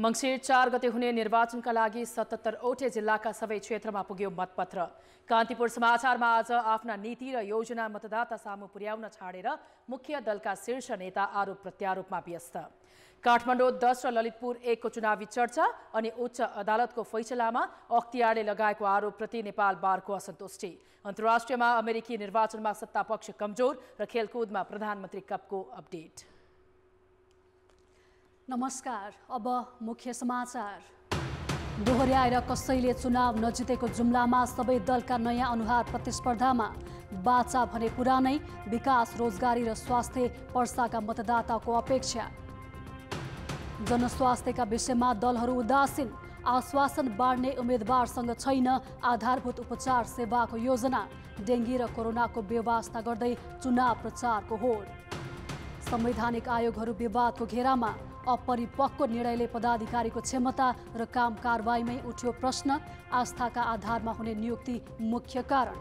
मंगिर 4 गते हुने निर्वाचनका लागि 77वटै जिल्लाका सबै क्षेत्रमा पुग्यो मतपत्र। कान्तिपुर समाचारमा आज आफ्ना नीति र योजना मतदाता सामु पुर्याउन छाडेर मुख्य दलका शीर्ष नेता आरोप प्रत्यारोपमा व्यस्त। काठमाडौँ 10 र ललितपुर 1 को चुनावी चर्चा अनि उच्च अदालतको फैसलामा अख्तियारले लगाएको आरोपप्रति नेपाल बारको असन्तुष्टि। अन्तर्राष्ट्रियमा अमेरिकी निर्वाचनमा सत्तापक्ष कमजोर र खेलकुदमा प्रधानमन्त्री कपको अपडेट। नमस्कार, अब मुख्य समाचार। दोहोर्याएर कसैले चुनाव नजितेको जुम्लामा सबै दलका नयाँ अनुहार प्रतिस्पर्धामा। बाचा भने पुरानै, विकास, रोजगारी र स्वास्थ्य पर्साका मतदाताको अपेक्षा। जनस्वास्थ्यका विषयमा दलहरू उदासीन, आश्वासन बाँड्ने उम्मेदवारसँग छैन आधारभूत उपचार सेवाको योजना। डेङ्गी र कोरोनाको व्यवस्था गर्दै चुनाव प्रचारको होड। संवैधानिक आयोगहरू विवादको घेरामा। अपरिपक्व निर्णयले पदाधिकारीको क्षमता र काम कारबाहीमै उठ्यो प्रश्न। आस्थाका आधारमा हुने नियुक्ति मुख्य कारण।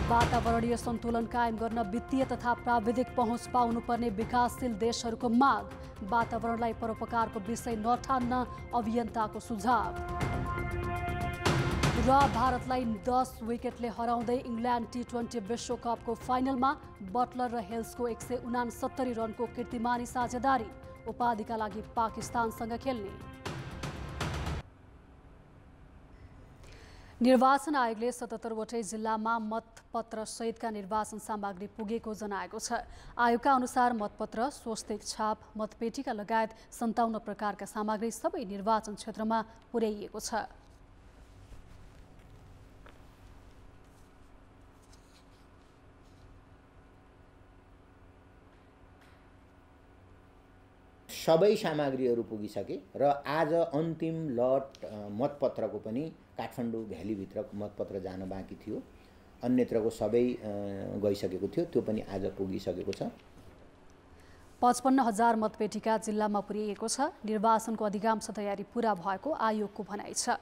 वातावरणीय सन्तुलन कायम गर्न वित्तीय तथा प्राविधिक पहुँच पाउनुपर्ने विकासशील देशहरूको माग। वातावरणलाई परोपकारको विषय नठान्न अभियन्ताको सुझाव। र भारतलाई 10 विकेटले हराउँदै इङ्ल्यान्ड T20 विश्वकपको फाइनलमा। बटलर र हेल्सको 169 रनको कीर्तिमानी साझेदारी। उपाधिका लागि पाकिस्तानसँग खेल्ने। निर्वाचन आयोगले 77वटै जिल्लामा मतपत्र सहितका निर्वाचन सामग्री पुगेको जनाएको छ। आयोगका अनुसार मतपत्र, स्वस्तिक छाप, मतपेटिका लगायत 57 प्रकारका सामग्री सबै निर्वाचन क्षेत्रमा पुर्याइएको छ। सबै सामग्रीहरू पुगिसके र आज अन्तिम लट मतपत्रको पनि काठमाडौँ भ्यालीभित्र मतपत्र जान बाँकी थियो। अन्यत्रको सबै गइसकेको थियो, त्यो पनि आज पुगिसकेको छ। 55,000 मतपेटिका जिल्लामा पुर्याइएको छ। निर्वाचनको अधिकांश तयारी पूरा भएको आयोगको भनाइ छ।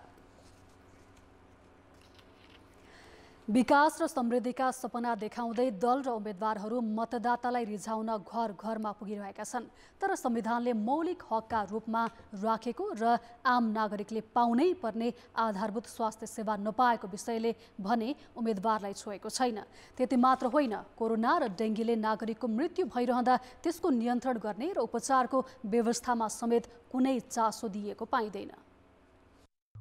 विकास र समृद्धिका सपना देखाउँदै दल र उम्मेदवारहरू मतदातालाई रिझाउन घर घरमा पुगिरहेका छन्। तर संविधानले मौलिक हकका रूपमा राखेको र आम नागरिकले पाउनै पर्ने आधारभूत स्वास्थ्य सेवा नपाएको विषयले भने उम्मेदवारलाई छोएको छैन। त्यति मात्र होइन, कोरोना र डेङ्गीले नागरिकको मृत्यु भइरहँदा त्यसको नियन्त्रण गर्ने र उपचारको व्यवस्थामा समेत कुनै चासो दिएको पाइँदैन।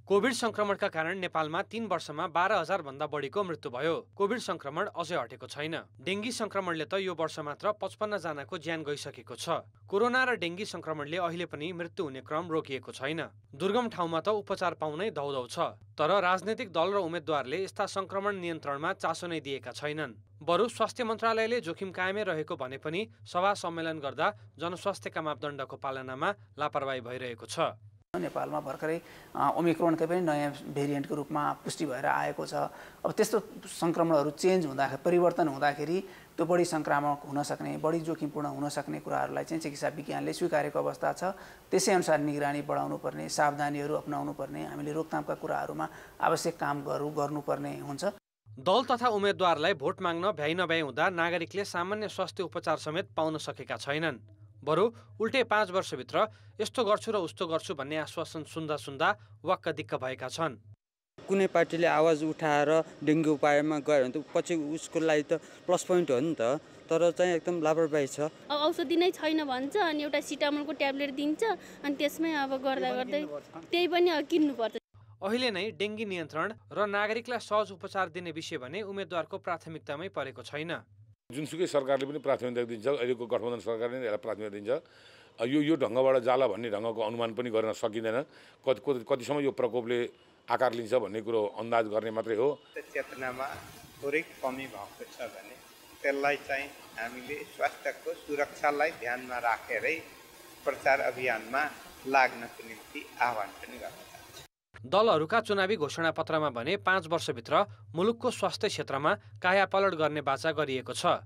कोभिड संक्रमणका कारण नेपालमा 3 वर्षमा 12,000 भन्दा बढीको मृत्यु भयो। कोभिड संक्रमण अझै हटेको छैन। डेङ्गी संक्रमणले त यो वर्ष मात्र 55 जनाको ज्यान गइसकेको छ। कोरोना र डेङ्गी संक्रमणले अहिले पनि मृत्यु हुने क्रम रोकिएको छैन। दुर्गम ठाउँमा त उपचार पाउनै धौधौ छ। तर राजनैतिक दल र उम्मेदवारले यस्ता संक्रमण नियन्त्रणमा चासो नै दिएका छैनन्। बरु स्वास्थ्य मन्त्रालयले जोखिम कायमै रहेको भने पनि सभा सम्मेलन गर्दा जनस्वास्थ्यका मापदण्डको पालनामा लापरवाही भइरहेको छ। नेपालमा भर्खरै ओमिक्रोनकै पनि नयाँ भेरिएन्टको रूपमा पुष्टि भएर आएको छ। अब त्यस्तो संक्रमणहरू चेन्ज हुँदाखेरि, परिवर्तन हुँदाखेरि त्यो बढी संक्रामक हुन सक्ने, बढी जोखिमपूर्ण हुन सक्ने कुराहरूलाई चाहिँ चिकित्सा विज्ञानले स्वीकारेको अवस्था छ। त्यसै अनुसार निगरानी बढाउनु पर्ने, सावधानीहरू अपनाउनु पर्ने, हामीले रोकथामका कुराहरूमा आवश्यक काम गर्नुपर्ने हुन्छ। दल तथा उम्मेदवारलाई भोट माग्न भ्याइ नभ्याइ हुँदा नागरिकले सामान्य स्वास्थ्य उपचार समेत पाउन सकेका छैनन्। बरु उल्टे 5 वर्षभित्र यस्तो गर्छु र उस्तो गर्छु भन्ने आश्वासन सुन्दा सुन्दा वाक्क दिक्क भएका छन्। कुनै पार्टीले आवाज उठाएर डेङ्गु उपायमा गयो भने त पछि उसको लागि त प्लस पोइन्ट हो नि त। तर चाहिँ एकदम लापरवाही छ। अब औषधि नै छैन भन्छ अनि एउटा सिटामोलको ट्याब्लेट दिन्छ अनि त्यसमै अब गर्दा गर्दै त्यही पनि किन्नुपर्छ। अहिले नै डेङ्गी नियन्त्रण र नागरिकलाई सहज उपचार दिने विषय भने उम्मेदवारको प्राथमिकतामै परेको छैन। जुनसुकै सरकारले पनि प्राथमिकता दिन्छ, अहिलेको गठबन्धन सरकारले यसलाई प्राथमिकता दिन्छ। यो ढङ्गबाट जाला भन्ने ढङ्गको अनुमान पनि गर्न सकिँदैन। कतिसम्म यो प्रकोपले आकार लिन्छ भन्ने कुरो अन्दाज गर्ने मात्रै हो। चेतनामा थोरै कमी भएको छ भने त्यसलाई चाहिँ हामीले स्वास्थ्यको सुरक्षालाई ध्यानमा राखेरै प्रचार अभियानमा लाग्नको निम्ति आह्वान पनि गर्न चाहन्छु। दलहरूका चुनावी घोषणापत्रमा भने 5 वर्षभित्र मुलुकको स्वास्थ्य क्षेत्रमा कायापलट गर्ने बाचा गरिएको छ।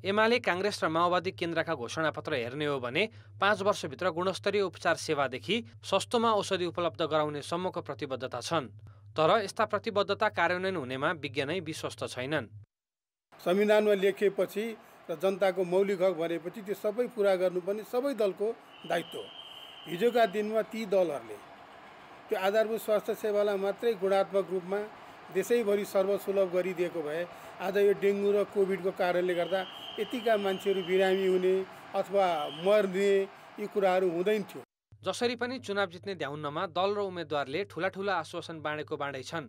एमाले, काङ्ग्रेस र माओवादी केन्द्रका घोषणापत्र हेर्ने हो भने 5 वर्षभित्र गुणस्तरीय उपचार सेवादेखि सस्तोमा औषधि उपलब्ध गराउने सम्मको प्रतिबद्धता छन्। तर यस्ता प्रतिबद्धता कार्यान्वयन हुनेमा विज्ञ नै विश्वस्त छैनन्। संविधानमा लेखिएपछि र जनताको मौलिक हक भनेपछि त्यो सबै पुरा गर्नुपर्ने सबै दलको दायित्व हो। हिजोका दिनमा ती दलहरूले त्यो आधारभूत स्वास्थ्य सेवालाई मात्रै गुणात्मक रूपमा देशैभरि सर्वसुलभ गरिदिएको भए आज यो डेङ्गु र कोभिडको कारणले गर्दा यतिका मान्छेहरू बिरामी हुने अथवा मर्ने यी कुराहरू हुँदैन थियो। जसरी पनि चुनाव जित्ने ध्याउन्नमा दल र उम्मेद्वारले ठूला आश्वासन बाँडेको बाँडै छन्,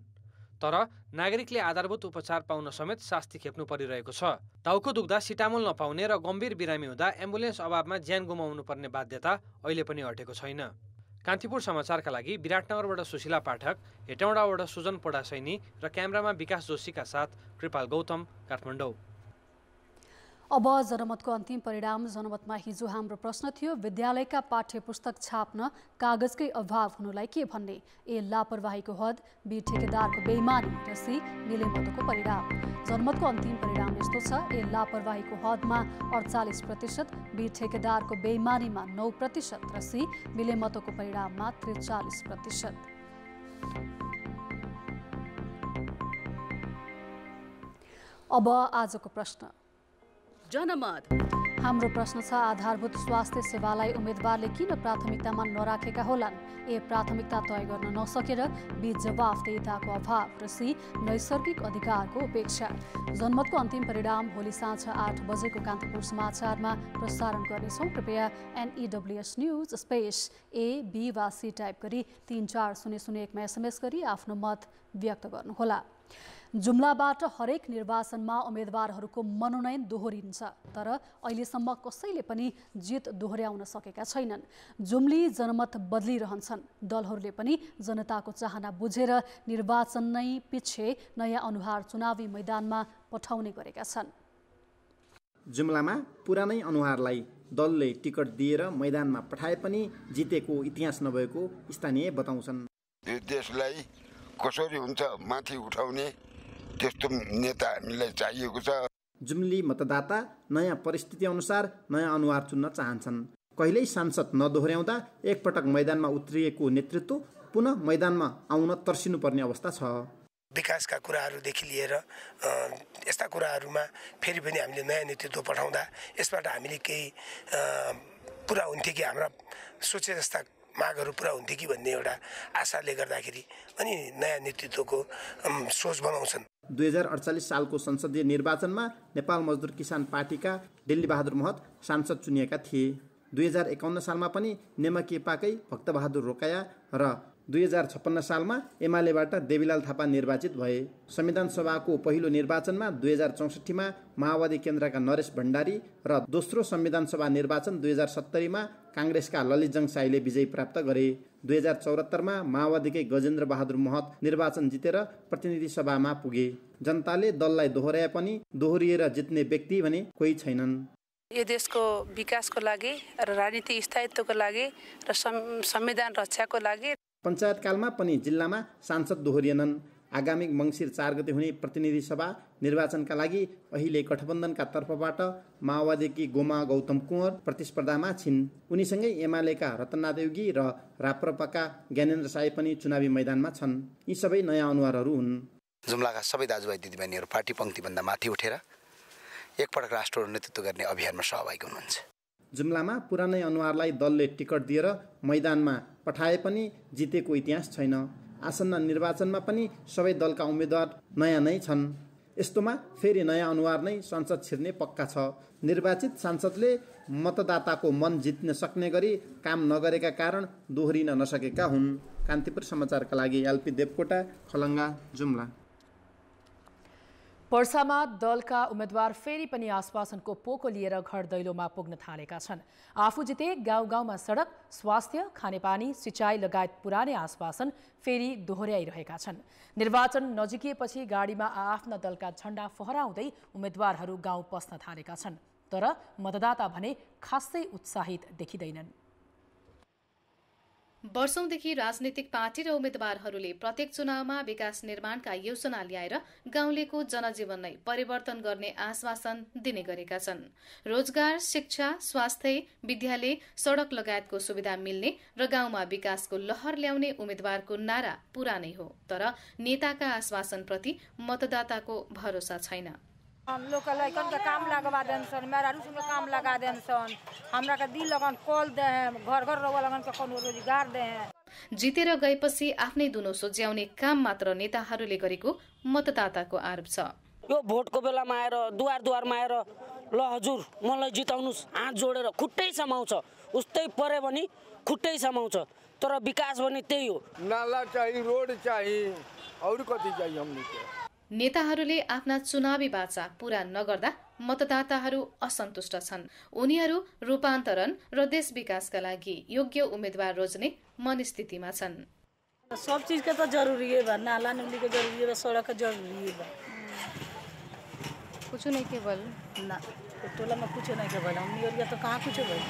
तर नागरिकले आधारभूत उपचार पाउन समेत शास्ति खेप्नु परिरहेको छ। टाउको दुख्दा सिटामोल नपाउने र गम्भीर बिरामी हुँदा एम्बुलेन्स अभावमा ज्यान गुमाउनु पर्ने बाध्यता अहिले पनि हटेको छैन। कान्तिपुर समाचारका लागि विराटनगरबाट सुशीला पाठक, हेटौँडाबाट सुजन पोडासैनी र क्यामेरामा विकास जोशीका साथ कृपाल गौतम, काठमाडौँ। अब जनमतको अन्तिम परिणाम। जनमतमा हिजो हाम्रो प्रश्न थियो, विद्यालयका पाठ्यपुस्तक छाप्न कागजकै अभाव हुनुलाई के भन्ने? ए लापरवाहीको हद, बी ठेकेदारको बेइमानी र सी मिलेमतोको परिणाम। जनमतको अन्तिम परिणाम यस्तो छ, ए लापरवाहीको हदमा 48%, बी ठेकेदारको बेइमानीमा 9% र सी मिलेमतोको परिणाममा 43%। अब आजको प्रश्न। जनमत हाम्रो प्रश्न छ, आधारभूत स्वास्थ्य सेवालाई उम्मेदवारले किन प्राथमिकतामा नराखेका होलान्? ए प्राथमिकता तय गर्न नसकेर, बी जवाफदेहिताको अभाव र सी नैसर्गिक अधिकारको उपेक्षा। जनमतको अन्तिम परिणाम भोलि साँझ 8 बजेको कान्तिपुर समाचारमा प्रसारण गर्नेछौँ। कृपया NEWS news space A, B वा C टाइप गरी 34001मा SMS गरी आफ्नो मत व्यक्त गर्नुहोला। जुम्लाबाट हरेक निर्वाचनमा उम्मेदवारहरूको मनोनयन दोहोरिन्छ, तर अहिलेसम्म कसैले पनि जित दोहोर्याउन सकेका छैनन्। जुम्ली जनमत बदलिरहन्छन्। दलहरूले पनि जनताको चाहना बुझेर निर्वाचन नै पछि नयाँ अनुहार चुनावी मैदानमा पठाउने गरेका छन्। जुम्लामा पुरानै अनुहारलाई दलले टिकट दिएर मैदानमा पठाए पनि जितेको इतिहास नभएको स्थानीय बताउँछन्। देशलाई कसरी हुन्छ माथि उठाउने त्यस्तो नेता हामीलाई चाहिएको छ। जुम्ली मतदाता नयाँ परिस्थिति अनुसार नयाँ अनुहार चुन्न चाहन्छन्। कहिल्यै सांसद नदोहोर्याउँदा एकपटक मैदानमा उत्रिएको नेतृत्व पुनः मैदानमा आउन तर्सिनुपर्ने अवस्था छ। विकासका कुराहरूदेखि लिएर यस्ता कुराहरूमा फेरि पनि हामीले नयाँ नेतृत्व पठाउँदा यसबाट हामीले केही पुरा हुन्थ्यो कि हाम्रा सोचे जस्ता मागहरू पुरा हुन्थ्यो कि भन्ने एउटा आशाले गर्दाखेरि अनि नयाँ नेतृत्वको सोच बनाउँछन्। 2048 सालको संसदीय निर्वाचनमा नेपाल मजदुर किसान पार्टीका डेली बहादुर महत सांसद चुनिएका थिए। 2051 सालमा पनि नेमकेपाकै भक्तबहादुर रोकाया र 2056 सालमा एमालेबाट देवीलाल थापा निर्वाचित भए। संविधान सभाको पहिलो निर्वाचनमा 2064मा माओवादी केन्द्रका नरेश भण्डारी र दोस्रो संविधान सभा निर्वाचन 2070मा काङ्ग्रेसका ललितजङ साईले विजय प्राप्त गरे। 2074मा माओवादीकै गजेन्द्र बहादुर महत निर्वाचन जितेर प्रतिनिधि सभामा पुगे। जनताले दललाई दोहोर्याए पनि दोहोरिएर जित्ने व्यक्ति भने कोही छैनन्। यो देशको विकासको लागि र राजनीतिक स्थायित्वको लागि र संविधान रक्षाको लागि पञ्चायतकालमा पनि जिल्लामा सांसद दोहोरिएनन्। आगामी मङ्सिर 4 गते हुने प्रतिनिधि सभा निर्वाचनका लागि अहिले गठबन्धनका तर्फबाट माओवादीकी गोमा गौतम कुँवर प्रतिस्पर्धामा छिन्। उनीसँगै एमालेका रत्नादेवी र राप्रपाका ज्ञानेन्द्र साई पनि चुनावी मैदानमा छन्। यी सबै नयाँ अनुहारहरू हुन्। जुम्लाका सबै दाजुभाइ दिदीबहिनीहरू पार्टी पङ्क्तिभन्दा माथि उठेर एकपटक राष्ट्रको नेतृत्व गर्ने अभियानमा सहभागी हुनुहुन्छ। जुम्लामा पुरानै अनुहारलाई दलले टिकट दिएर मैदानमा पठाए पनि जितेको इतिहास छैन। आसन्न निर्वाचनमा पनि सबै दलका उम्मेद्वार नयाँ नै छन्। यस्तोमा फेरि नयाँ अनुहार नै संसद छिर्ने पक्का छ। निर्वाचित सांसदले मतदाताको मन जित्न सक्ने गरी काम नगरेका कारण दोहोरिन नसकेका हुन्। कान्तिपुर समाचारका लागि LP देवकोटा, खलङ्गा, जुम्ला। पर्सामा दलका उम्मेद्वार फेरि पनि आश्वासनको पोको लिएर घर दैलोमा पुग्न थालेका छन्। आफू जिते गाउँ गाउँमा सडक, स्वास्थ्य, खानेपानी, सिँचाइ लगायत पुरानै आश्वासन फेरि दोहोर्याइरहेका छन्। निर्वाचन नजिकिएपछि गाडीमा आफ्ना दलका झण्डा फहराउँदै उम्मेद्वारहरू गाउँ पस्न थालेका छन्, तर मतदाता भने खासै उत्साहित देखिँदैनन्। वर्षौंदेखि राजनीतिक पार्टी र उम्मेद्वारहरूले प्रत्येक चुनावमा विकास निर्माणका योजना ल्याएर गाउँलेको जनजीवन नै परिवर्तन गर्ने आश्वासन दिने गरेका छन्। रोजगार, शिक्षा, स्वास्थ्य, विद्यालय, सडक लगायतको सुविधा मिल्ने र गाउँमा विकासको लहर ल्याउने उम्मेद्वारको नारा पुरानै हो, तर नेताका आश्वासनप्रति मतदाताको भरोसा छैन। लोग के लड़कन के काम लगवा देन सन, मेरा रूस में काम लगा देन सन, हमरा के दिल लगन कॉल दे हैं, घर घर रवा लगन के कोनो रोजगार दे हैं। जितेर गएपछि आफ्नै दुनो सोच्याउने काम मात्र नेताहरूले गरेको मतदाताको आरोप छ। यो भोटको बेलामा आएर दुवारमा आएर ल हजुर मलाई जिताउनुस् हात जोडेर खुट्टै समाउँछ, उस्तै परे भने खुट्टै समाउँछ, तर विकास भने त्यही हो। नाला चाहिए, रोड चाहिए, और कति चाहिए हमनी के। नेताहरूले आफ्ना चुनावी बाचा पूरा नगर्दा मतदाताहरू असन्तुष्ट छन्। उनीहरू रूपान्तरण र देश विकासका लागि योग्य उम्मेदवार रोज्ने मनस्थितिमा छन्। सब चीज के तो जरूरी है बा, नाला नली के जरूरी है, सड़क के जरूरी है बा। कुछ नहीं केवल ना टोला में कुछ नहीं केवल हम तो कहाँ कुछ भइल।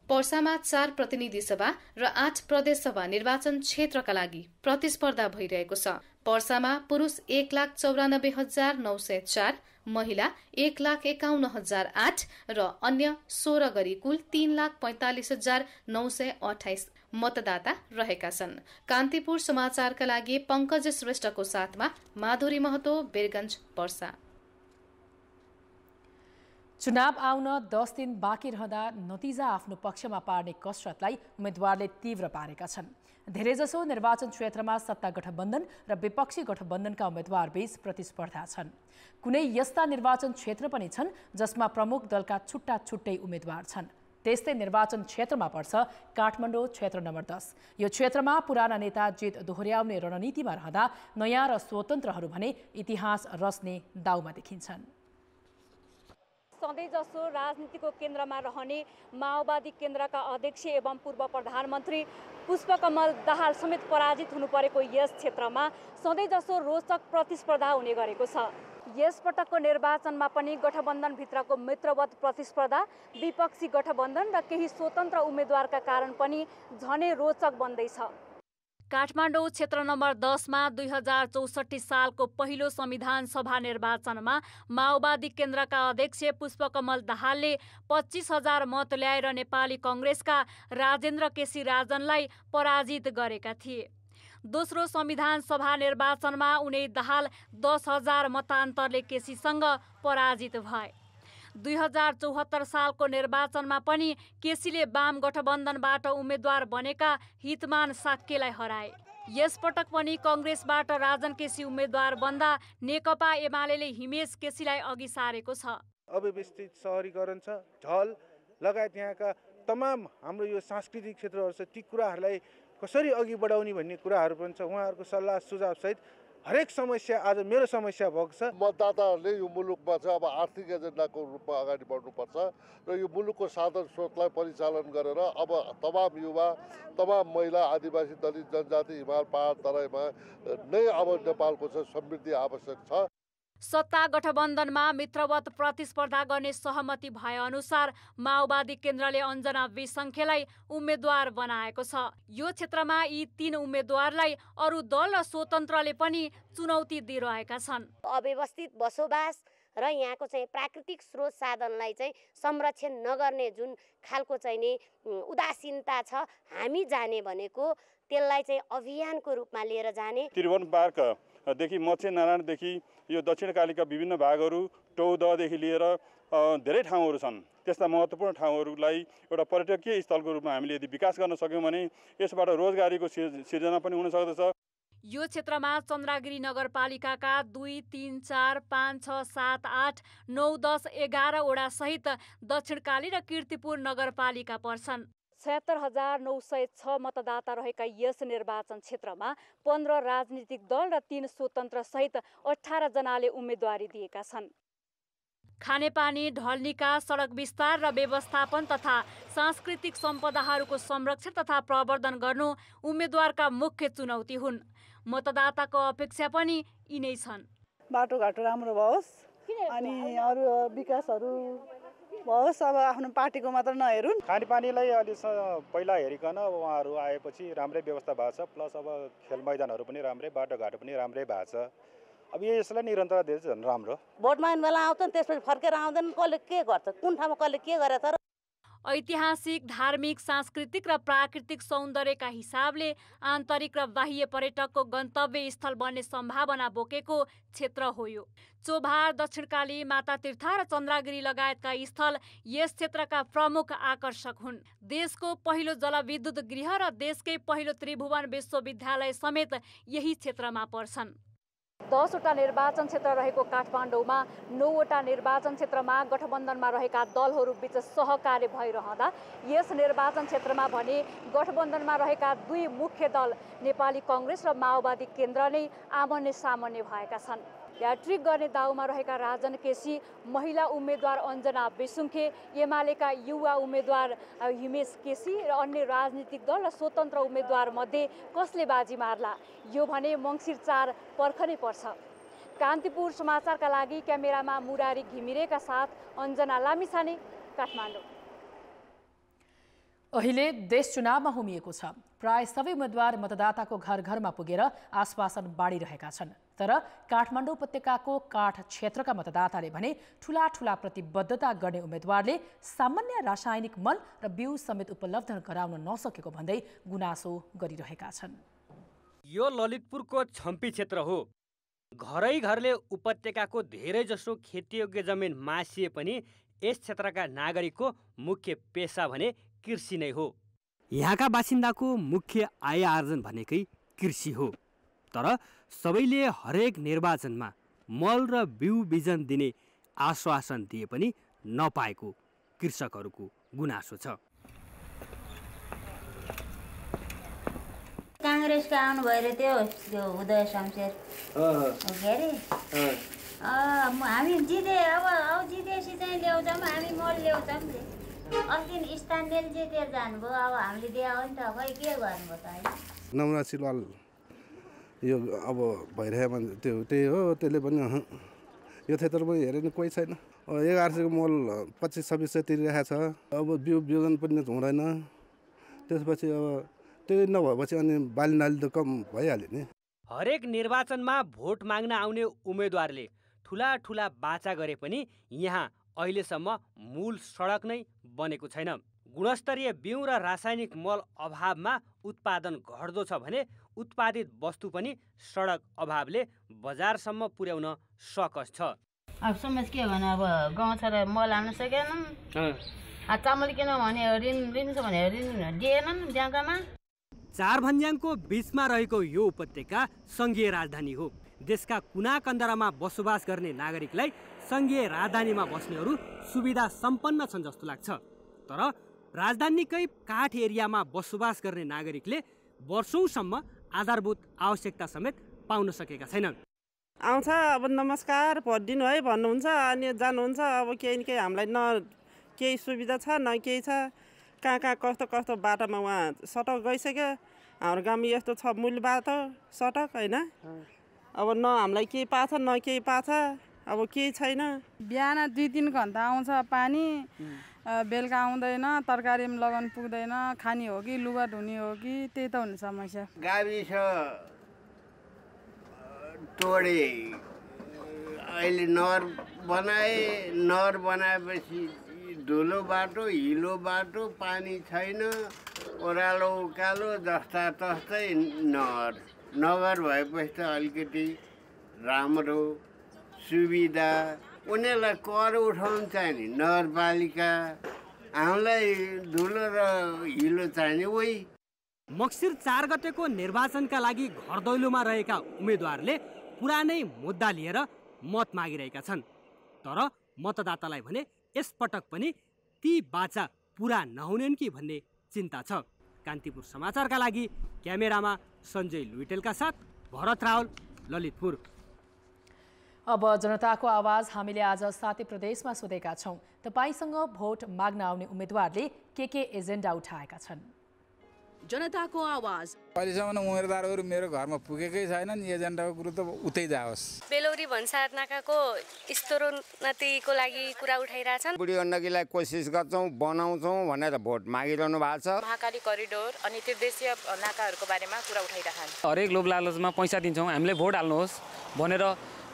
पर्सामा 4 प्रतिनिधि सभा र 8 प्रदेश सभा निर्वाचन क्षेत्रका लागि प्रतिस्पर्धा भइरहेको छ। पर्सामा पुरुष 1,94,904, महिला 1,51,008 र अन्य 16 गरी कुल 3,45,928 मतदाता रहेका छन्। कान्तिपुर समाचारका लागि पंकज श्रेष्ठको साथमा माधुरी महतो, बेरगञ्ज, पर्सा। चुनाव आउन 10 दिन बाँकी रहँदा नतिजा आफ्नो पक्षमा पार्ने कसरतलाई उम्मेदवारले तीव्र पारेका छन्। धेरैजसो निर्वाचन क्षेत्रमा सत्ता गठबन्धन र विपक्षी गठबन्धनका उम्मेदवारबीच प्रतिस्पर्धा छन्। कुनै यस्ता निर्वाचन क्षेत्र पनि छन् जसमा प्रमुख दलका छुट्टा छुट्टै उम्मेदवार छन्। त्यस्तै निर्वाचन क्षेत्रमा पर्छ काठमाडौँ क्षेत्र नम्बर 10। यो क्षेत्रमा पुराना नेता जित दोहोर्याउने रणनीतिमा रहँदा नयाँ र स्वतन्त्रहरू भने इतिहास रच्ने दाउमा देखिन्छन्। सधैँजसो राजनीतिको केन्द्रमा रहने माओवादी केन्द्रका अध्यक्ष एवं पूर्व प्रधानमन्त्री पुष्पकमल दाहाल समेत पराजित हुनु परेको यस क्षेत्रमा सधैँजसो रोचक प्रतिस्पर्धा हुने गरेको छ। यस पटकको निर्वाचनमा पनि गठबन्धनभित्रको मित्रवत प्रतिस्पर्धा, विपक्षी गठबन्धन र केही स्वतन्त्र उम्मेदवारका कारण पनि झनै रोचक बन्दैछ। काठमाडौँ क्षेत्र नम्बर 10 मा 2064 सालको पहिलो संविधान सभा निर्वाचनमा माओवादी केन्द्रका अध्यक्ष पुष्पकमल दाहालले 25,000 मत ल्याएर नेपाली कांग्रेसका राजेन्द्र केसी राजनलाई पराजित गरेका थिए। दोस्रो संविधान सभा निर्वाचनमा उनी दाहाल 10,000 मतान्तरले केसीसँग पराजित भए। 2074 सालको निर्वाचनमा पनि केसीले वाम गठबन्धनबाट उम्मेद्वार बनेका हितमान साक्यलाई हराए। यसपटक पनि कांग्रेसबाट राजन केसी उम्मेद्वार बन्दा नेकपा एमाले हिमेश केसीलाई अघि सारेको छ। अव्यवस्थित शहरीकरण छ, झल लगायत यहाँका तमाम हाम्रो यो सांस्कृतिक क्षेत्रहरू छ, ती कुराहरूलाई कसरी अघि बढाउने भन्ने कुराहरू पनि छ। उहाँहरूको सल्लाह सुझाव सहित हरेक समस्या आज मेरो समस्या भएको छ। मतदाताहरूले यो मुलुकमा चाहिँ अब आर्थिक एजेन्डाको रूपमा अगाडि बढ्नुपर्छ र यो मुलुकको साधन स्रोतलाई परिचालन गरेर अब तमाम युवा, तमाम महिला, आदिवासी, दलित जनजाति, हिमाल पहाड तराईमा नै अब नेपालको चाहिँ समृद्धि आवश्यक छ। सत्ता गठबन्धनमा मित्रवत प्रतिस्पर्धा गर्ने सहमति भए अनुसार माओवादी केन्द्रले अञ्जना विसङ्खेलाई उम्मेद्वार बनाएको छ। यो क्षेत्रमा यी 3 उम्मेद्वारलाई अरू दल र स्वतन्त्रले पनि चुनौती दिइरहेका छन्। अव्यवस्थित बसोबास र यहाँको चाहिँ प्राकृतिक स्रोत साधनलाई चाहिँ संरक्षण नगर्ने जुन खालको चाहिँ नि उदासीनता छ, हामी जाने भनेको त्यसलाई चाहिँ अभियानको रूपमा लिएर जाने। त्रिभुवन पार्कदेखि मत्स्य नारायणदेखि यो दक्षिणकालीका विभिन्न भागहरू, टौदहदेखि लिएर धेरै ठाउँहरू छन्। त्यस्ता महत्त्वपूर्ण ठाउँहरूलाई एउटा पर्यटकीय स्थलको रूपमा हामीले यदि विकास गर्न सक्यौँ भने यसबाट रोजगारीको सिर्जना पनि हुन सक्दछ। यो क्षेत्रमा चन्द्रगिरी नगरपालिकाका 2, 3, 4, 5, 6, 7, 8, 9, 10, 11 वडा सहित दक्षिणकाली र कीर्तिपुर नगरपालिका पर्छन्। 76,906 मतदाता रहेका यस निर्वाचन क्षेत्रमा 15 राजनीतिक दल र 3 स्वतन्त्र सहित 18 जनाले उम्मेदवारी दिएका छन्। खानेपानी, ढल्निका, सडक विस्तार र व्यवस्थापन तथा सांस्कृतिक सम्पदाहरूको संरक्षण तथा प्रवर्धन गर्नु उम्मेद्वारका मुख्य चुनौती हुन्। मतदाताको अपेक्षा पनि यिनै छन्। बाटोघाटो राम्रो होस् अनि अरू विकासहरू होस्, अब आफ्नो पार्टीको मात्र नहेरुन्। खानेपानीलाई अलि पहिला हेरिकन उहाँहरू आएपछि राम्रै व्यवस्था भएको छ, प्लस अब खेल मैदानहरू पनि राम्रै, बाटोघाटो पनि राम्रै भएको छ। अब यसलाई निरन्तरता दिए झन् राम्रो। भोट माग्ने बेला आउँछन्, त्यसपछि फर्केर आउँदैन, कसले के गर्छ, कुन ठाउँमा कसले के गरेछ। ऐतिहासिक, धार्मिक, सांस्कृतिक र प्राकृतिक सौन्दर्यका हिसाबले आन्तरिक र बाह्य पर्यटकको गन्तव्य स्थल बन्ने सम्भावना बोकेको क्षेत्र हो यो। चोभार, दक्षिणकाली, माता तीर्थ र चन्द्रागिरी लगायतका स्थल यस क्षेत्रका प्रमुख आकर्षक हुन्। देशको पहिलो जलविद्युत गृह र देशकै पहिलो त्रिभुवन विश्वविद्यालय समेत यही क्षेत्रमा पर्छन्। 10 वटा निर्वाचन क्षेत्र रहेको काठमाडौँमा 9 वटा निर्वाचन क्षेत्रमा गठबन्धनमा रहेका दलहरू बीच सहकार्य भइरहँदा यस निर्वाचन क्षेत्रमा भने गठबन्धनमा रहेका दुई मुख्य दल नेपाली कांग्रेस र माओवादी केन्द्र नै आमने सामने भएका छन्। ह्याट्रिक गर्ने दाउमा रहेका राजन केसी, महिला उम्मेद्वार अञ्जना विसुङखे, एमालेका युवा उम्मेद्वार हिमेश केसी र अन्य राजनीतिक दल र स्वतन्त्र उम्मेद्वार मध्ये कसले बाजी मार्ला यो भने मङ्सिर 4 पर्खनै पर्छ। कान्तिपुर समाचारका लागि क्यामेरामा मुरारी घिमिरेका साथ अञ्जना लामिछाने, काठमाडौँ। अहिले देश चुनावमा होमिएको छ। प्राय सबै उम्मेद्वार मतदाताको घर घरमा पुगेर आश्वासन बाँडिरहेका छन्। तर काठमाडौँ उपत्यकाको काठ क्षेत्रका मतदाताले भने ठूला ठूला प्रतिबद्धता गर्ने उम्मेद्वारले सामान्य रासायनिक मल र बिउ समेत उपलब्ध गराउन नसकेको भन्दै गुनासो गरिरहेका छन्। यो ललितपुरको छम्पी क्षेत्र हो। घरै घरले उपत्यकाको धेरै जसो खेतीयोग्य जमिन मासिए पनि यस क्षेत्रका नागरिकको मुख्य पेसा भने कृषि नै हो। यहाँका बासिन्दाको मुख्य आय आर्जन भनेकै कृषि हो। तर सबैले हरेक निर्वाचनमा मल र बिउ बिजन दिने आश्वासन दिए पनि नपाएको कृषकहरूको गुनासो छ। काङ्ग्रेसको आउनु भएर त्यो उदय शमशेर के अरे हामी जिते अब जितेपछि चाहिँ ल्याउँछौँ, हामी मल ल्याउँछौँ। अस्ति स्थानीय जितेर जानुभयो, अब हामीले दिए हो नि त, खै के गर्नुभयो त होइन। नमुना सिलवाल यो अब भइरहेको त्यही हो। त्यसले पनि यो क्षेत्रमा हेरेर कोही छैन। 1100को मल 25-2600 तिरिरहेको छ। अब बिउ बिउजन पनि हुँदैन। त्यसपछि अब त्यही नभएपछि अनि बाली नाली त कम भइहाल्यो नि। हरेक निर्वाचनमा भोट माग्न आउने उम्मेद्वारले ठुला ठुला बाचा गरे पनि यहाँ अहिलेसम्म मूल सडक नै बनेको छैन। गुणस्तरीय बिउ र रासायनिक मल अभावमा उत्पादन घट्दो छ भने उत्पादित वस्तु पनि सडक अभावले बजारसम्म पुर्याउन सकस छ। अब समझ के भने अब गाउँ छोरा मल हाल्न सकेनन्, चामल किन भने ऋण छ भने ऋण दिएनन् ब्याङ्कमा। चारभन्ज्याङको बीचमा रहेको यो उपत्यका सङ्घीय राजधानी हो। देशका कुना कन्दरामा बसोबास गर्ने नागरिकलाई सङ्घीय राजधानीमा बस्नेहरू सुविधा सम्पन्न छन् जस्तो लाग्छ। तर राजधानीकै काठ एरियामा बसोबास गर्ने नागरिकले वर्षौंसम्म आधारभूत आवश्यकता समेत पाउन सकेका छैनन्। आउँछ अब नमस्कार भनिदिनु है भन्नुहुन्छ, अनि जानुहुन्छ। अब केही न केही हामीलाई न केही सुविधा छ न केही छ। कहाँ कहाँ कस्तो कस्तो बाटोमा उहाँ सडक गइसक्यो। हाम्रो गाउँमा यस्तो छ मूल बाटो सडक होइन। अब न हामीलाई केही पाछ न केही पाछ, अब केही छैन। बिहान 2-3 घन्टा आउँछ पानी, बेलुका आउँदैन, तरकारी पनि लगाउनु पुग्दैन। खानी हो कि लुगा धुने हो कि त्यही त हुने समस्या। गाविस तोडे अहिले नहर बनाएपछि धुलो बाटो हिलो बाटो पानी छैन। ओह्रालो उकालो जस्ता तस्तै नगर भएपछि त अलिकति राम्रो सुविधा। उनीहरूलाई कर उठाउनु चाहिने नगरपालिका, हामीलाई धुलो र हिलो चाहिने वही। मक्सिर 4 गतेको निर्वाचनका लागि घर दैलोमा रहेका उम्मेद्वारले पुरानै मुद्दा लिएर मत मागिरहेका छन्। तर मतदातालाई भने यसपटक पनि ती बाचा पुरा नहुनेन् कि भन्ने चिन्ता छ। कान्तिपुर समाचारका लागि क्यामेरामा सञ्जय लुइटेलका साथ भरत रावल, ललितपुर। अब जनताको आवाज हामीले आज 7 प्रदेशमा सोधेका छौं। तपाईसँग भोट माग्न आउने उम्मेद्वारले के एजेन्डा उठाएका छन्? जनताको आवाज। अहिलेसम्म उम्मेदवारहरू मेरो घरमा पुगेकै छैनन्। एजेन्डाको कुरो त उतै जाओस्। बेलौरी भन्सार नाकाको स्तरोन्नतिको लागि कुरा उठाइरहेछन्। बुढी गण्डकीलाई कोसिस गर्छौँ, बनाउँछौँ भनेर भोट मागिरहनु भएको छ। महाकाली करिडोर अनि त्रिदेशीय नाकाहरूको बारेमा कुरा उठाइरहेछन्। हरेक लोभ लालचमा पैसा दिन्छौँ, हामीले भोट हाल्नुहोस् भनेर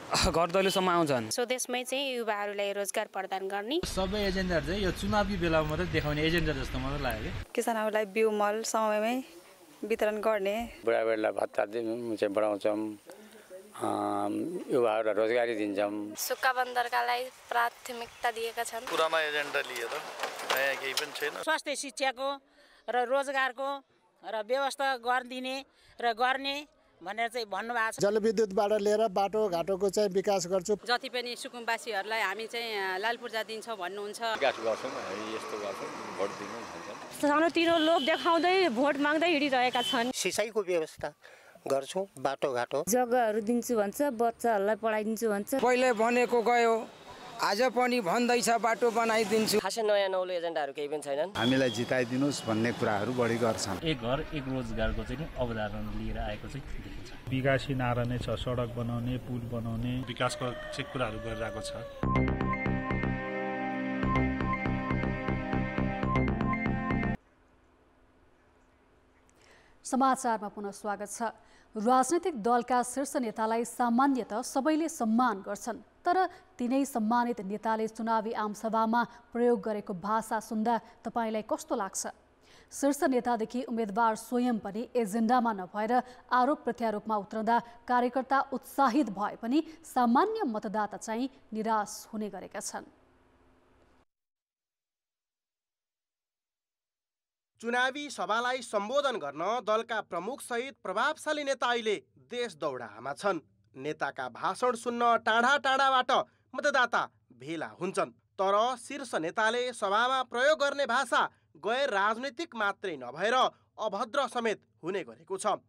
घर दैलोसम्म आउँछन्। स्वदेशमै चाहिँ युवाहरूलाई रोजगार प्रदान गर्ने सबै एजेन्डाहरू चाहिँ यो चुनावी बेलामा मात्रै देखाउने एजेन्डा जस्तो मात्रै लाग्यो कि किसानहरूलाई बिउ मल समयमै वितरण गर्ने, बुढाबुढीलाई भत्ता चाहिँ बढाउँछौँ, युवाहरूलाई रोजगारी दिन्छौँ। सुक्खा बन्दरकालाई प्राथमिकता दिएका छन्। पुरानो एजेन्डा लिएर नयाँ केही पनि छैन। स्वास्थ्य शिक्षाको र रोजगारको र व्यवस्था गरिदिने र गर्ने भनेर चाहिँ भन्नुभएको छ। जलविद्युतबाट लिएर बाटोघाटोको चाहिँ विकास गर्छु। जति पनि सुकुम्बासीहरूलाई हामी चाहिँ लाल पूर्जा दिन्छौँ भन्नुहुन्छ। विकास गर्छौँ, यस्तो गर्छौँ, भोट दिनु भन्छन्। सानोतिनो लोभ देखाउँदै भोट माग्दै हिँडिरहेका छन्। सिँचाइको व्यवस्था गर्छौँ, बाटोघाटो जग्गाहरू दिन्छु भन्छ, बच्चाहरूलाई पढाइदिन्छु भन्छ। पहिले भनेको गयो, आज पनि भन्दैछ बाटो बनाइदिन्छु। खासै नयाँ नौलो एजेन्डाहरू केही पनि छैनन्। हामीलाई जिताइदिनुहोस् भन्ने कुराहरू बढी गर्छन्। एक घर एक रोजगारको चाहिँ अवधारणा लिएर आएको चाहिँ देखिन्छ। विकासी नारा नै छ, सडक बनाउने, पुल बनाउने, विकासको चाहिँ कुराहरू गरिरहेको छ। समाचारमा पुनः स्वागत छ। राजनैतिक दलका शीर्ष नेतालाई सामान्यतः सबैले सम्मान गर्छन्, तर तिनै सम्मानित नेताले चुनावी आमसभामा प्रयोग गरेको भाषा सुन्दा तपाईलाई कस्तो लाग्छ? शीर्ष नेतादेखि उम्मेदवार स्वयं पनि एजेन्डामा नभएर आरोप प्रत्यारोपमा उत्रँदा कार्यकर्ता उत्साहित भए पनि सामान्य मतदाता चाहिँ निराश हुने गरेका छन्। चुनावी सभालाई सम्बोधन गर्न दलका प्रमुख सहित प्रभावशाली नेता अहिले देश दौडामा छन्। नेताका भाषण सुन्न टाढा टाढाबाट मतदाता भेला हुन्छन्, तर शीर्ष नेताले सभामा प्रयोग गर्ने भाषा गैर राजनीतिक मात्रै नभएर अभद्र समेत हुने गरेको छ।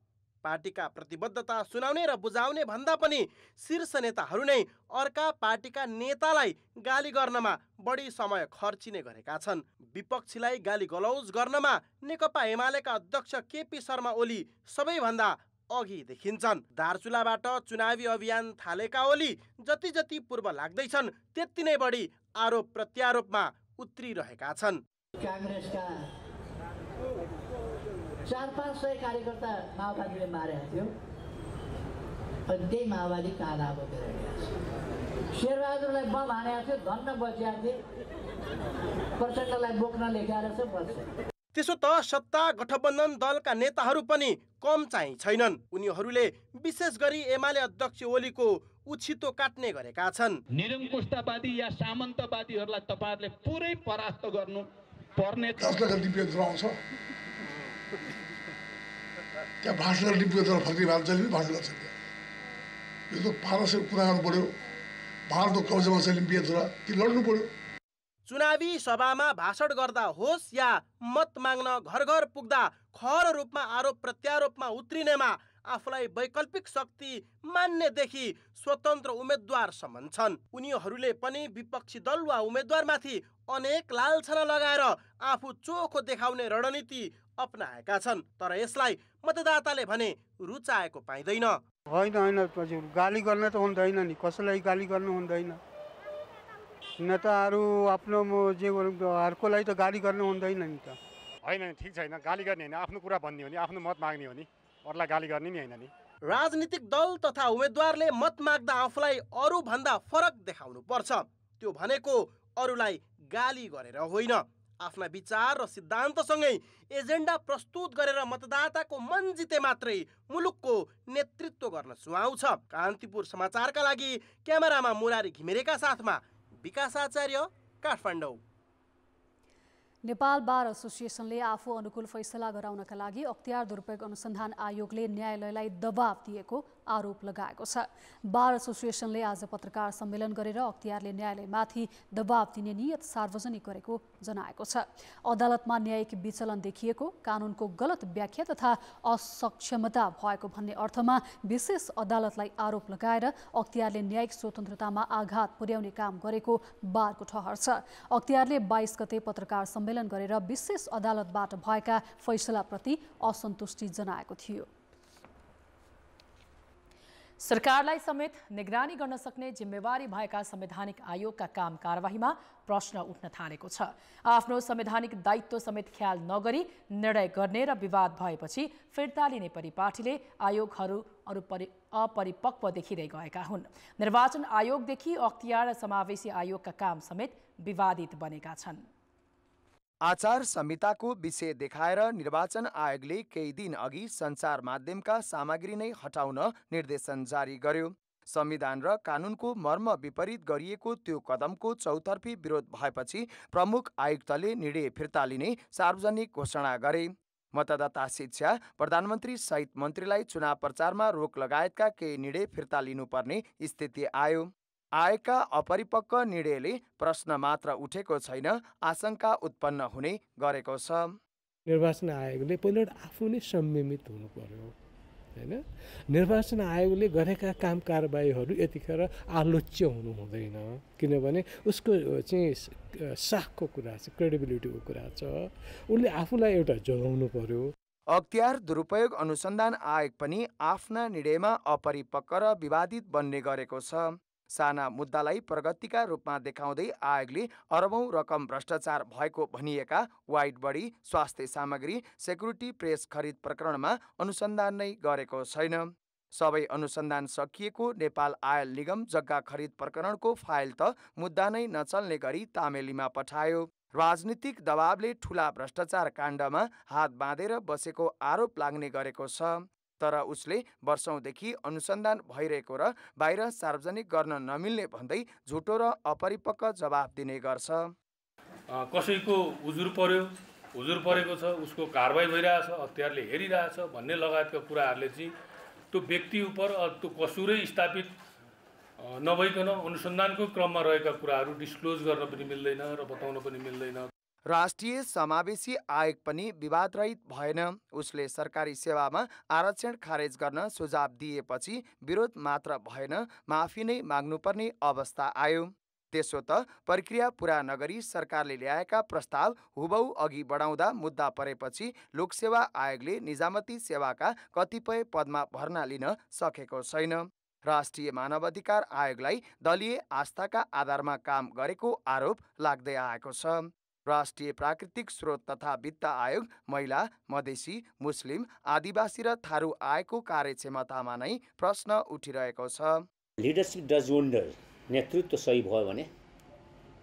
पार्टीका प्रतिबद्धता सुनाउने र बुझाउने भन्दा पनि शीर्ष नेताहरू नै अर्का पार्टीका नेतालाई गाली गर्नमा बढी समय खर्चिने गरेका छन्। विपक्षीलाई गाली गलौज गर्नमा नेकपा एमालेका अध्यक्ष केपी शर्मा ओली सबैभन्दा अघि देखिन्छन्। दार्चुलाबाट चुनावी अभियान थालेका ओली जति जति पूर्व लाग्दैछन् त्यति नै बढी आरोप प्रत्यारोपमा उत्रिरहेका छन्। कांग्रेसका 400-500 कार्यकर्ता माओवादीले मारेको थियो, अनि त्यही माओवादी काँधा बोकेर हिँडेको छ। शेरबहादुरलाई बम हानेको थियो, धन्न बचिया थिए, प्रचण्डलाई बोक्न लेखाएर चाहिँ बच्छ। त्यसो त सत्ता गठबन्धन दलका नेताहरू पनि कम चाहिँ छैनन्। उनीहरूले विशेष गरी एमाले अध्यक्ष ओलीको उछितो काट्ने गरेका छन्। निरङ्कुशतावादी या सामन्तवादीहरूलाई तपाईहरुले पुरै परास्त गर्नु पर्ने। त्यहाँ भाषण लिपिको फक्री भाषण जहिले पनि भाषण गर्छ। यो त भारतसँग कुरा गर्नु पर्यो, भारतको कब्जामा छ लिम्पिया छोरा, कि लड्नु पर्यो। चुनावी सभामा भाषण गर्दा होस् या मत माग्न घर घर पुग्दा खर रूपमा आरोप प्रत्यारोपमा उत्रिनेमा आफूलाई वैकल्पिक शक्ति मान्नेदेखि स्वतन्त्र उम्मेद्वारसम्म छन्। उनीहरूले पनि विपक्षी दल वा उम्मेद्वारमाथि अनेक लालछना लगाएर आफू चोखो देखाउने रणनीति अपनाएका छन्, तर यसलाई मतदाताले भने रुचाएको पाइँदैन। होइन गाली गर्न त हुँदैन नि, कसैलाई गाली गर्नु हुँदैन। नेताहरू आफ्नो अर्कोलाई त गाली गर्नु हुँदैन नि त। होइन, ठिक छैन, गाली गर्ने होइन, आफ्नो कुरा भन्ने हो नि, आफ्नो मत माग्ने हो नि, अरूलाई गाली गर्ने नि होइन नि। राजनीतिक दल तथा उम्मेद्वारले मत माग्दा आफूलाई अरूभन्दा फरक देखाउनु पर्छ। त्यो भनेको अरूलाई गाली गरेर होइन, आफ्ना विचार र सिद्धान्तसँगै एजेन्डा प्रस्तुत गरेर मतदाताको मन जिते मात्रै मुलुकको नेतृत्व गर्न सुहाउँछ। कान्तिपुर समाचारका लागि क्यामेरामा मुरारी घिमिरेका साथमा विकास आचार्य, काठमाडौँ। नेपाल बार एसोसिएसनले आफू अनुकूल फैसला गराउनका लागि अख्तियार दुरुपयोग अनुसन्धान आयोगले न्यायालयलाई दबाब दिएको आरोप लगाएको छ। बार एसोसिएसनले आज पत्रकार सम्मेलन गरेर अख्तियारले न्यायालयमाथि दबाब दिने नियत सार्वजनिक गरेको जनाएको छ। अदालतमा न्यायिक विचलन देखिएको, कानुनको गलत व्याख्या तथा असक्षमता भएको भन्ने अर्थमा विशेष अदालतलाई आरोप लगाएर अख्तियारले न्यायिक स्वतन्त्रतामा आघात पुर्याउने काम गरेको बारको ठहर छ। अख्तियारले 22 गते पत्रकार सम्मेलन गरेर विशेष अदालतबाट भएका फैसलाप्रति असन्तुष्टि जनाएको थियो। सरकारलाई समेत निगरानी गर्न सक्ने जिम्मेवारी भएका संवैधानिक आयोगका काम कारबाहीमा प्रश्न उठ्न थालेको छ। आफ्नो संवैधानिक दायित्व समेत ख्याल नगरी निर्णय गर्ने र विवाद भएपछि फिर्ता लिने परिपाटीले आयोगहरू अपरिपक्व देखिँदै गएका हुन्। निर्वाचन आयोगदेखि अख्तियार र समावेशी आयोगका काम समेत विवादित बनेका छन्। आचार संहिताको विषय देखाएर निर्वाचन आयोगले केही दिन अघि सञ्चार माध्यमका सामग्री नै हटाउन निर्देशन जारी गर्यो। संविधान र कानुनको मर्म विपरीत गरिएको त्यो कदमको चौतर्फी विरोध भएपछि प्रमुख आयुक्तले निर्णय फिर्ता लिने सार्वजनिक घोषणा गरे। मतदाता शिक्षा, प्रधानमन्त्री सहित मन्त्रीलाई चुनाव प्रचारमा रोक लगायतका केही निर्णय फिर्ता लिनुपर्ने स्थिति आयो। आयोगका अपरिपक्व निर्णयले प्रश्न मात्र उठेको छैन, आशंका उत्पन्न हुने गरेको छ। निर्वाचन आयोगले पहिलो आफू नै संयमित हुनु पर्यो, हैन? निर्वाचन आयोगले गरेका काम कारबाहीहरू यतिखेर आलोच्य हुनु हुँदैन, किनभने उसको चाहिँ साखको कुरा छ, क्रेडिबिलिटीको कुरा छ। उसले आफूलाई एउटा जोगाउनु पर्यो। अख्तियार दुरुपयोग अनुसन्धान आयोग पनि आफ्ना निर्णयमा अपरिपक्व र विवादित बन्ने गरेको छ। साना मुद्दालाई प्रगतिका रूपमा देखाउँदै आयोगले अरबौं रकम भ्रष्टाचार भएको भनिएका वाइट बडी, स्वास्थ्य सामग्री, सेक्युरिटी प्रेस खरिद प्रकरणमा अनुसन्धान नै गरेको छैन। सबै अनुसन्धान सकिएको नेपाल आयल निगम जग्गा खरिद प्रकरणको फाइल त मुद्दा नै नचल्ने गरी तामेलीमा पठायो। राजनीतिक दबावले ठूला भ्रष्टाचार काण्डमा हात बाँधेर बसेको आरोप लाग्ने गरेको छ। तर उसले वर्षौंदेखि अनुसन्धान भइरहेको र बाहिर सार्वजनिक गर्न नमिल्ने भन्दै झुटो र अपरिपक्व जवाफ दिने गर्छ। कसैको उजुर परेको छ, उसको कारबाही भइरहेछ, अख्तियारले हेरिरहेछ भन्ने लगायतका कुराहरूले चाहिँ त्यो व्यक्ति उपर त्यो कसुरै स्थापित नभइकन अनुसन्धानको क्रममा रहेका कुराहरू डिस्क्लोज गर्न पनि मिल्दैन र बताउन पनि मिल्दैन। राष्ट्रिय समावेशी आयोग पनि विवादरहित भएन। उसले सरकारी सेवामा आरक्षण खारेज गर्न सुझाव दिएपछि विरोध मात्र भएन, माफी नै माग्नुपर्ने अवस्था आयो। त्यसो त प्रक्रिया पूरा नगरी सरकारले ल्याएका प्रस्ताव हुबहु अघि बढाउँदा मुद्दा परेपछि लोकसेवा आयोगले निजामती सेवाका कतिपय पदमा भर्ना लिन सकेको छैन। राष्ट्रिय मानवाधिकार आयोगलाई दलीय आस्थाका आधारमा काम गरेको आरोप लाग्दै आएको छ। राष्ट्रिय प्राकृतिक स्रोत तथा वित्त आयोग महिला, मधेसी, मुस्लिम, आदिवासी र थारू आयोगको कार्यक्षमतामा नै प्रश्न उठिरहेको छ। Leadership does wonder. नेतृत्व सही भयो भने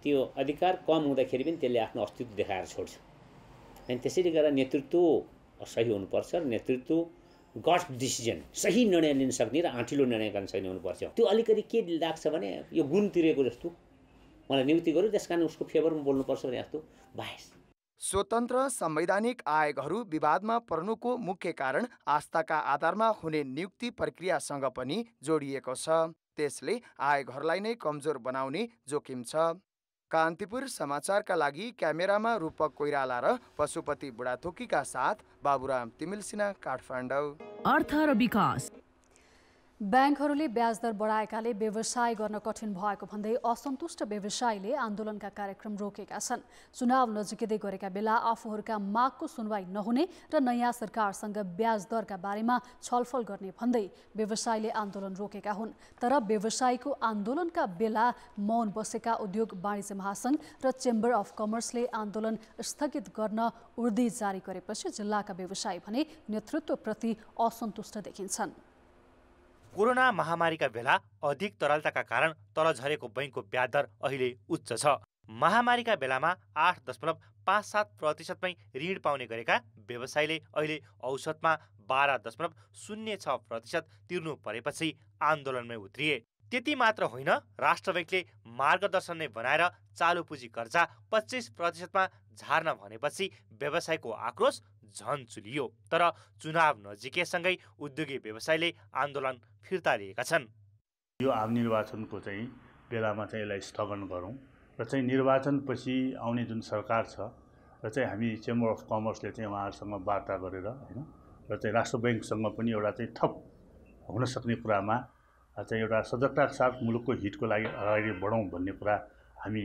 त्यो अधिकार कम हुँदाखेरि पनि त्यसले आफ्नो अस्तित्व देखाएर छोड्छ। अनि त्यसैले गर्दा नेतृत्व सही हुनुपर्छ र नेतृत्व गट डिसिजन, सही निर्णय लिन सक्ने र आँटिलो निर्णय गर्न सक्ने हुनुपर्छ। त्यो अलिकति के लाग्छ भने यो गुण तिरेको जस्तो मलाई नियुक्ति गर्यो, त्यसकारण उसको फेभरमा बोल्नुपर्छ भने जस्तो बाहेस। स्वतन्त्र संवैधानिक आयोगहरू विवादमा पर्नुको मुख्य कारण आस्थाका आधारमा हुने नियुक्ति प्रक्रियासँग पनि जोडिएको छ। त्यसले आयोगहरूलाई नै कमजोर बनाउने जोखिम छ। कान्तिपुर समाचारका लागि क्यामेरामा रूपक कोइराला र पशुपति बुढाथोकीका साथ बाबुराम तिमिल सिन्हा, काठमाडौँ। अर्थ र विकास। ब्याङ्कहरूले ब्याज दर बढाएकाले व्यवसाय गर्न कठिन भएको भन्दै असन्तुष्ट व्यवसायीले आन्दोलनका कार्यक्रम रोकेका छन्। चुनाव नजिकै गरेका बेला आफूहरूका मागको सुनवाई नहुने र नयाँ सरकारसँग ब्याज दरका बारेमा छलफल गर्ने भन्दै व्यवसायीले आन्दोलन रोकेका हुन्। तर व्यवसायीको आन्दोलनका बेला मौन बसेका उद्योग वाणिज्य महासंघ र चेम्बर अफ कमर्सले आन्दोलन स्थगित गर्न उर्दी जारी गरेपछि जिल्लाका व्यवसायी भने नेतृत्वप्रति असन्तुष्ट देखिन्छन्। कोरोना महामारीका बेला अधिक तरलताका कारण तल झरेको बैंकको ब्याज दर अहिले उच्च छ। महामारीका बेलामा 8.57% ऋण पाउने गरेका व्यवसायीले अहिले औसतमा 12.06% तिर्नु परेपछि आन्दोलनमै उत्रिए। त्यति मात्र होइन, राष्ट्र बैंकले मार्गदर्शन नै बनाएर चालु पुँजी कर्जा 25%मा झार्न भनेपछि व्यवसायको आक्रोश झन चुलियो। तर चुनाव नजिकेसँगै उद्योगी व्यवसायीले आन्दोलन फिर्ता लिएका छन्। यो आम निर्वाचनको चाहिँ बेलामा चाहिँ यसलाई स्थगन गरौँ र चाहिँ निर्वाचनपछि आउने जुन सरकार छ र चाहिँ हामी चेम्बर अफ कमर्सले चाहिँ उहाँहरूसँग वार्ता गरेर हैन र चाहिँ राष्ट्र बैंकसँग पनि एउटा चाहिँ थप हुन सक्ने कुरामा चाहिँ एउटा सजगताका साथ मुलुकको हितको लागि अगाडि बढौँ भन्ने कुरा हामी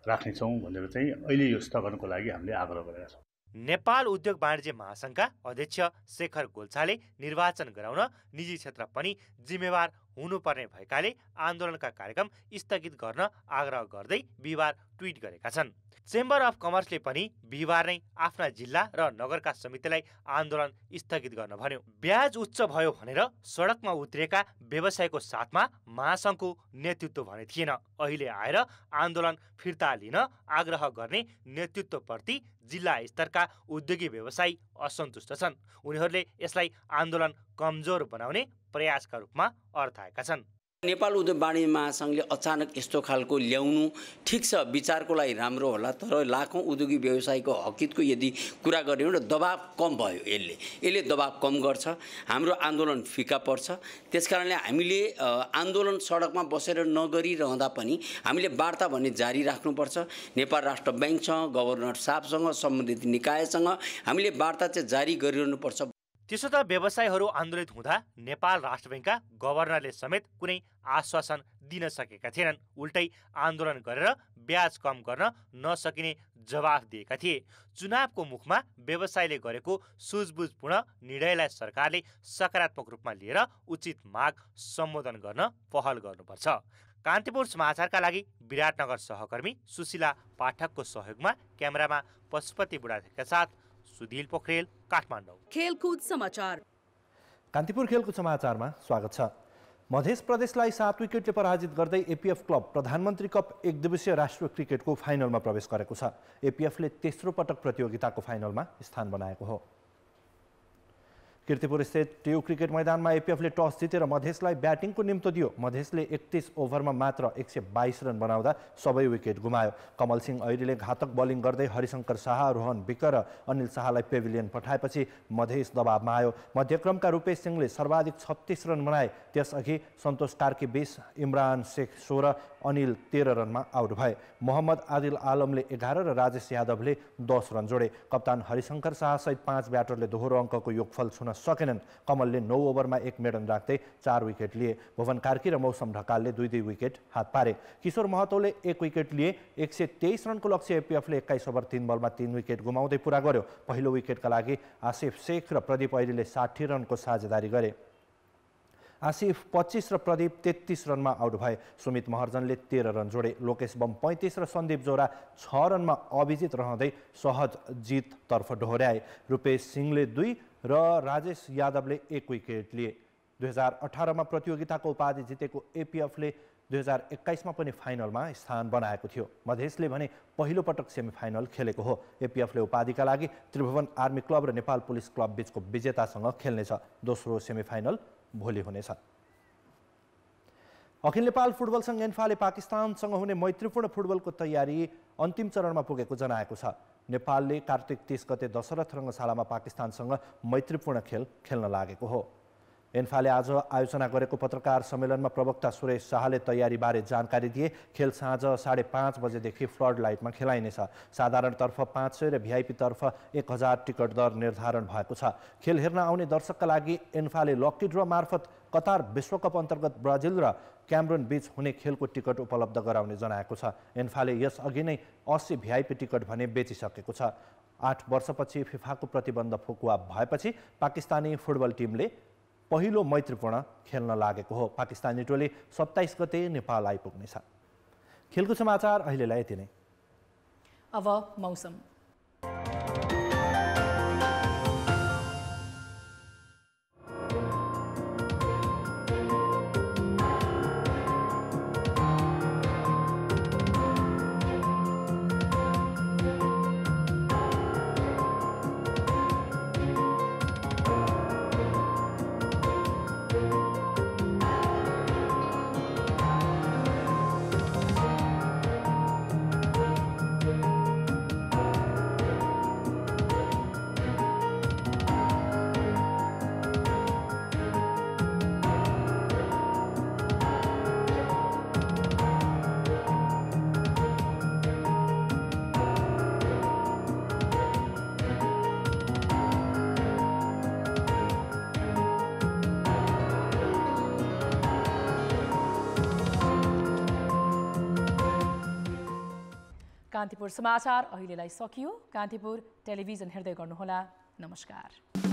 राख्नेछौँ भनेर चाहिँ अहिले यो स्थगनको लागि हामीले आग्रह गरेका छौँ। नेपाल उद्योग वाणिज्य महासंघका अध्यक्ष शेखर गोल्छाले निर्वाचन गराउन निजी क्षेत्र पनि जिम्मेवार हुनुपर्ने भएकाले आन्दोलनका कार्यक्रम स्थगित गर्न आग्रह गर्दै बिहिबार ट्विट गरेका छन्। चेम्बर अफ कमर्सले पनि बिहिबार नै आफ्ना जिल्ला र नगरका समितिलाई आन्दोलन स्थगित गर्न भन्यो। ब्याज उच्च भयो भनेर सडकमा उत्रिएका व्यवसायको साथमा महासङ्घको नेतृत्व भने थिएन। अहिले आएर आन्दोलन फिर्ता लिन आग्रह गर्ने नेतृत्वप्रति जिल्ला स्तरका उद्योगी व्यवसायी असन्तुष्ट छन्। उनीहरूले यसलाई आन्दोलन कमजोर बनाउने प्रयासका रूपमा अर्थाएका छन्। नेपाल उद्योग वाणिज्य महासङ्घले अचानक यस्तो खालको ल्याउनु ठिक छ, विचारको लागि राम्रो होला, तर लाखौँ उद्योगी व्यवसायीको हकितको यदि कुरा गर्यो भने दबाब कम भयो। यसले दबाब कम गर्छ, हाम्रो आन्दोलन फिका पर्छ। त्यसकारणले हामीले आन्दोलन सडकमा बसेर नगरिरहँदा पनि हामीले वार्ता भन्ने जारी राख्नुपर्छ। नेपाल राष्ट्र ब्याङ्कसँग, गभर्नर साहबसँग, सम्बन्धित निकायसँग हामीले वार्ता चाहिँ जारी गरिरहनुपर्छ। त्यसो त व्यवसायीहरू आन्दोलित हुँदा नेपाल राष्ट्र ब्याङ्कका गभर्नरले समेत कुनै आश्वासन दिन सकेका थिएनन्। उल्टै आन्दोलन गरेर ब्याज कम गर्न नसकिने जवाफ दिएका थिए। चुनावको मुखमा व्यवसायले गरेको सुझबुझपूर्ण निर्णयलाई सरकारले सकारात्मक रूपमा लिएर उचित माग सम्बोधन गर्न पहल गर्नुपर्छ। कान्तिपुर समाचारका लागि विराटनगर सहकर्मी सुशीला पाठकको सहयोगमा क्यामेरामा पशुपति बुढाथोकीका साथ सुधिल पोखरेल, काठमाडौँ। खेलकुद समाचार। कान्तिपुर खेलकुद समाचारमा स्वागत छ। मध्य प्रदेशलाई 7 विकेटले पराजित गर्दै एपीएफ क्लब प्रधानमन्त्री कप एकदिवसीय राष्ट्रिय क्रिकेटको फाइनलमा प्रवेश गरेको छ। एपीएफले तेस्रो पटक प्रतियोगिताको फाइनलमा स्थान बनाएको हो। कीर्तिपुर स्थित टियु क्रिकेट मैदानमा एपीएफले टस जितेर मधेसलाई ब्याटिङको निम्तो दियो। मधेसले 31 ओभरमा मात्र 122 रन बनाउँदा सबै विकेट गुमायो। कमल सिंह ऐरीले घातक बलिङ गर्दै हरिशंकर शाह, रोहन विक र अनिल शाहलाई पेभिलियन पठाएपछि मधेस दबावमा आयो। मध्यक्रमका रूपेश सिंहले सर्वाधिक 36 रन बनाए। त्यसअघि सन्तोष कार्की 20, इमरान शेख 16, अनिल 13 रनमा आउट भए। मोहम्मद आदिल आलमले 11 र राजेश यादवले 10 रन जोडे। कप्तान हरिशंकर शाहसहित 5 ब्याटरले दोहोरो अङ्कको योगफल छुन सकेनन्। कमलले 9 ओभरमा 1 मेडन राख्दै 4 विकेट लिए। भुवन कार्की र मौसम ढकालले 2-2 विकेट हात पारे। किशोर महतोले 1 विकेट लिए। 123 रनको लक्ष्य एपीएफले 21 ओभर 3 बलमा 3 विकेट गुमाउँदै पुरा गर्यो। पहिलो विकेटका लागि आसिफ शेख र प्रदीप ऐरीले 60 रनको साझेदारी गरे। आसिफ 25 र प्रदीप 33 रनमा आउट भए। सुमित महर्जनले 13 रन जोडे। लोकेश बम 35 र सन्दीप जोरा 6 रनमा अभिजित रहँदै सहज जिततर्फ डोहोर्याए। रूपेश सिंहले 2 र राजेश यादवले 1 विकेट लिए। 2018 मा प्रतियोगिताको उपाधि जितेको एपीएफले 2021 मा पनि फाइनलमा स्थान बनाएको थियो। मधेसले भने पहिलो पटक सेमिफाइनल खेलेको हो। एपीएफले उपाधिका लागि त्रिभुवन आर्मी क्लब र नेपाल पुलिस क्लब बीचको विजेतासँग खेल्नेछ। दोस्रो सेमिफाइनल भोलि हुनेछ। अखिल नेपाल फुटबल संघ एन्फाले पाकिस्तानसँग हुने मैत्रीपूर्ण फुटबलको तयारी अन्तिम चरणमा पुगेको जनाएको छ। नेपालले कार्तिक 30 गते दशरथ रङ्गशालामा पाकिस्तानसँग मैत्रीपूर्ण खेल खेल्न लागेको हो। एन्फाले आज आयोजना गरेको पत्रकार सम्मेलनमा प्रवक्ता सुरेश शाहले तयारीबारे जानकारी दिए। खेल साँझ 5:30 बजेदेखि फ्लड लाइटमा खेलाइनेछ। साधारणतर्फ 500 र भिआइपीतर्फ 1000 टिकट दर निर्धारण भएको छ। खेल हेर्न आउने दर्शकका लागि एन्फाले लकी ड्र मार्फत कतार विश्वकप अन्तर्गत ब्राजिल र क्यामरुन बीच हुने खेलको टिकट उपलब्ध गराउने जनाएको छ। एन्फाले यसअघि नै 80 भिआइपी टिकट भने बेचिसकेको छ। 8 वर्षपछि फिफाको प्रतिबन्ध फुकुवा भएपछि पाकिस्तानी फुटबल टिमले पहिलो मैत्रीपूर्ण खेल्न लागेको हो। पाकिस्तानी टोली 27 गते नेपाल आइपुग्नेछ। खेलको समाचार अहिलेलाई यति नै। अब मौसम। कान्तिपुर समाचार अहिलेलाई सकियो। कान्तिपुर टेलिभिजन हेर्दै गर्नुहोला। नमस्कार।